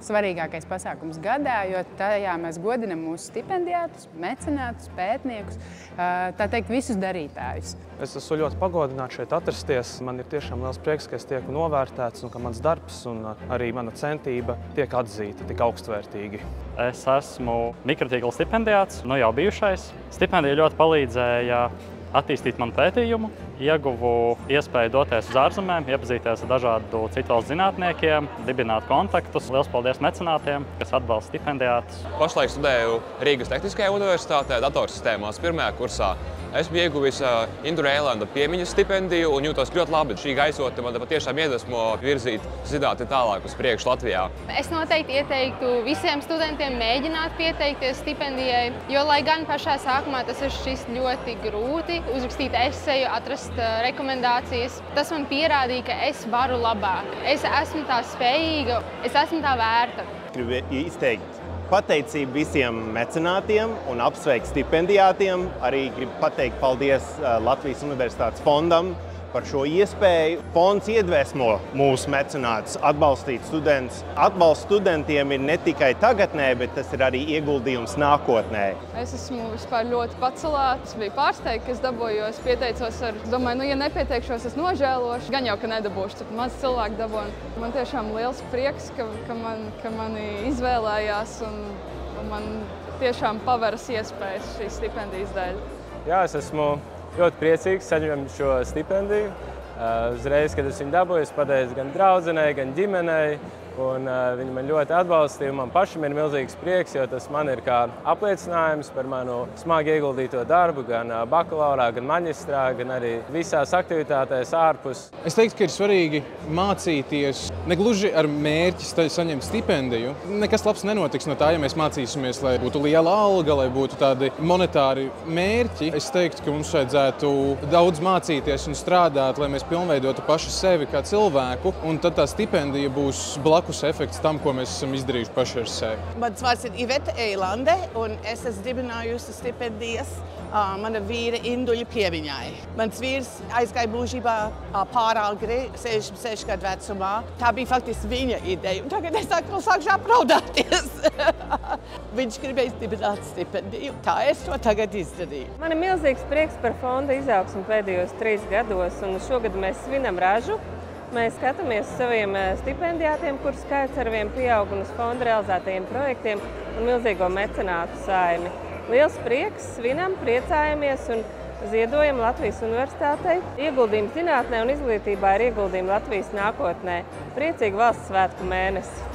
svarīgākais pasākums gadā, jo tajā mēs godinam mūsu stipendiātus, mecenātus, pētniekus, tā teikt, visus darītājus. Es esmu ļoti pagodināts šeit atrasties. Man ir tiešām liels prieks, ka es tieku novērtēts un ka mans darbs un arī mana centība tiek atzīta tik augstvērtīgi. Es esmu mikrotīkla stipendiāts, jau bijušais. Stipendija ļoti palīdzēja attīstīt manu pētījumu, ieguvu iespēju doties uz ārzemēm, iepazīties ar dažādu citu valstu zinātniekiem, dibināt kontaktus. Liels paldies mecenātiem, kas atbalsta stipendiātus. Pašlaik studēju Rīgas Tehniskajā universitātē datorsistēmās pirmajā kursā. Esmu ieguvis Indru Eilanda piemiņas stipendiju un jūtos ļoti labi. Šī gaisotne man patiešām iedvesmo virzīt zinātni tālāk uz priekšu Latvijā. Es noteikti ieteiktu visiem studentiem mēģināt pieteikties stipendijai, jo, lai gan pašā sākumā tas ir šķist ļoti grūti, uzrakstīt eseju, atrast rekomendācijas. Tas man pierādīja, ka es varu labāk. Es esmu tā spējīga, es esmu tā vērta. Gribu izteikt pateicību visiem mecenātiem un apsveikt stipendiātiem. Arī gribu pateikt paldies Latvijas Universitātes fondam par šo iespēju. Fonds iedvesmo mūsu mecenātus atbalstīt studentus. Atbalsts studentiem ir ne tikai tagadnē, bet tas ir arī ieguldījums nākotnē. Es esmu vispār ļoti pacelāta. Es biju pārsteigta, ka es dabūjos, pieteicos domāju, ja nepieteikšos, es nožēlošu. Gan jau, ka nedabūšu, tad maz cilvēku dabūju. Man tiešām liels prieks, ka mani izvēlējās un man tiešām paveras iespējas šīs stipendijas dēļ. Jā, es esmu ļoti priecīgs saņemt šo stipendiju. Uzreiz, kad es viņu dabūju, es pateicu gan draudzenei, gan ģimenei. Viņi man ļoti atbalstīja. Man pašam ir milzīgs prieks, jo tas man ir kā apliecinājums par manu smagi ieguldīto darbu gan bakalaurā, gan maģistrā, gan arī visās aktivitātēs ārpus. Es teiktu, ka ir svarīgi mācīties ne gluži ar mērķi saņemt stipendiju. Nekas labs nenotiks no tā, ja mēs mācīsimies, lai būtu liela alga, lai būtu tādi monetāri mērķi. Es teiktu, ka mums vajadzētu daudz mācīties un strādāt, lai mēs pilnveidotu paši sevi kā cilvēku, un tad tā stipendija būs blakus efekts tam, ko mēs esam izdarījuši paši ar sevi. Mans vārds ir Iveta Eilande, un es esmu dibinājusi stipendijas mana vīra Induļa piemiņai. Mans vīrs aizgāja mūžībā pāragri, 66 gadu vecumā. Tā bija faktiski viņa ideja, un tagad es sākšu apraudāties. Viņš gribēja dibināt stipendiju, tā es to tagad izdarīju. Man ir milzīgs prieks par fonda izaugsmu pēdējos 3 gados, un šogad mēs svinam ražu. Mēs skatāmies uz saviem stipendiātiem, kuru skaits arvien pieaug, un uz fonda realizētajiem projektiem un milzīgo mecenātu saimi. Liels prieks, svinam, priecājamies un ziedojam Latvijas Universitātei. Ieguldījums zinātnē un izglītībā ir ieguldījumi Latvijas nākotnē. Priecīgu valsts svētku mēnesi!